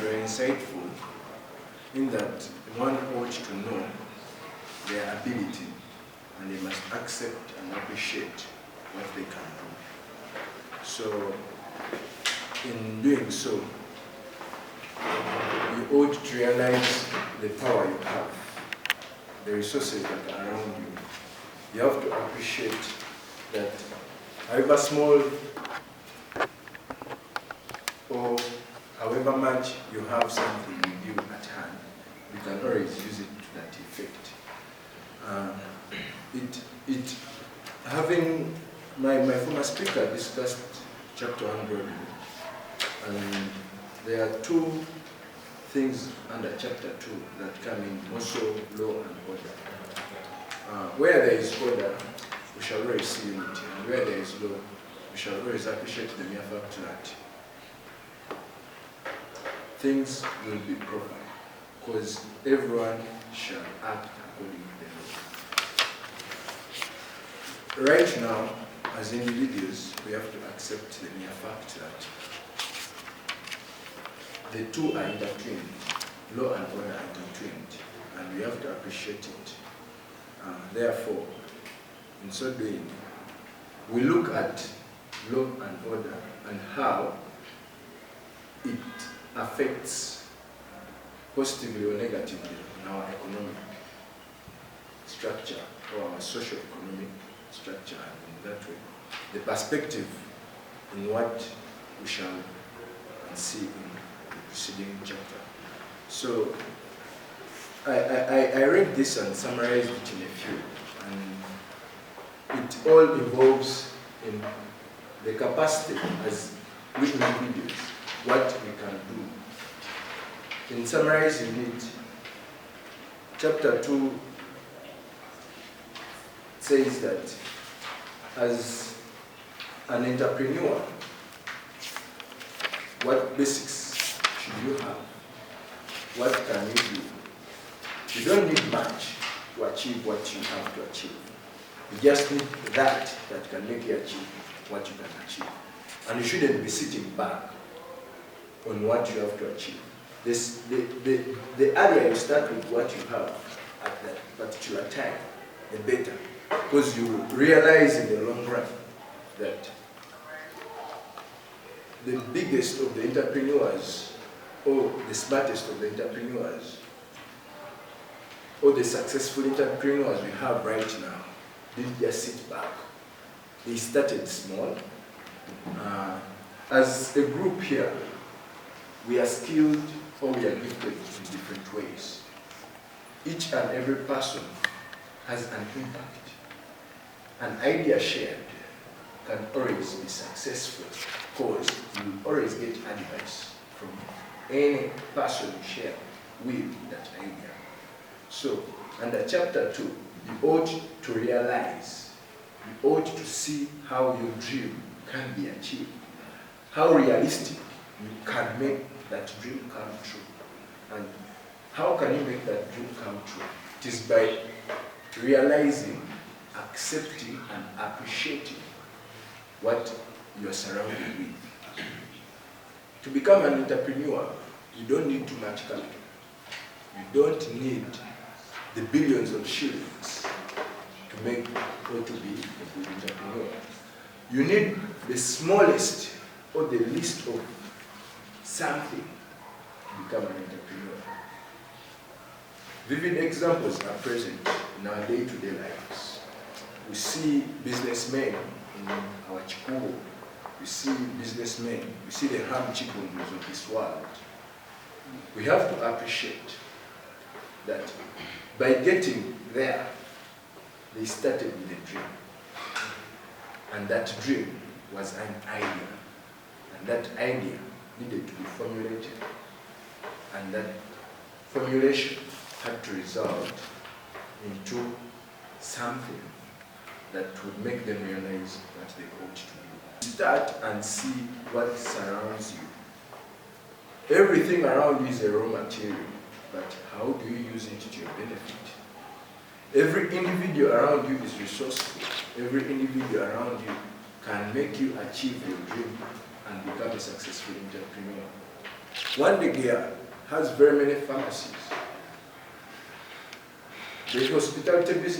were insightful in that one ought to know their ability and they must accept and appreciate what they can do. So, in doing so, you ought to realize the power you have, the resources that are around you. You have to appreciate that however small or however much you have something with you at hand, you can always use it to that effect. My former speaker discussed chapter 1 broadly, and there are two things under chapter 2 that come in, also law and order. Where there is order, we shall always see unity, and where there is law, we shall always appreciate the mere fact that things will be proper, because everyone shall act according to the law. Right now, as individuals, we have to accept the mere fact that the two are intertwined. Law and order are intertwined, and we have to appreciate it. Therefore, in so doing, we look at law and order and how it affects positively or negatively in our economic structure or our socio-economic structure, and in that way, the perspective in what we shall see in the preceding chapter. So, I read this and summarized it in a few, and it all involves in the capacity as we individuals, what we can do. In summarizing it, chapter 2 says that as an entrepreneur, what basics should you have? What can you do? You don't need much to achieve what you have to achieve. You just need that can make you achieve what you can achieve. And you shouldn't be sitting back on what you have to achieve. The earlier you start with what you have at that particular time, the better. Because you realize in the long run that the biggest of the entrepreneurs, or the smartest of the entrepreneurs, or the successful entrepreneurs we have right now, didn't just sit back. They started small. As a group here, we are skilled or we are gifted in different ways. Each and every person has an impact. An idea shared can always be successful because you will always get advice from any person you share with that idea. So, under chapter 2, you ought to realize, you ought to see how your dream can be achieved, how realistic you can make that dream come true. And how can you make that dream come true? It is by realizing, accepting, and appreciating what you are surrounded with. To become an entrepreneur, you don't need too much capital. You don't need the billions of shillings to make or to be a good entrepreneur. You need the smallest or the least of something to become an entrepreneur. Vivid examples are present in our day-to-day lives. We see businessmen in our Chikubo. We see businessmen. We see the ham chikungus of this world. We have to appreciate that by getting there, they started with a dream. And that dream was an idea. And that idea needed to be formulated. And that formulation had to result into something that would make them realize what they ought to do. Start and see what surrounds you. Everything around you is a raw material, but how do you use it to your benefit? Every individual around you is resourceful. Every individual around you can make you achieve your dream and become a successful entrepreneur. Wandegear has very many pharmacies. The hospitality business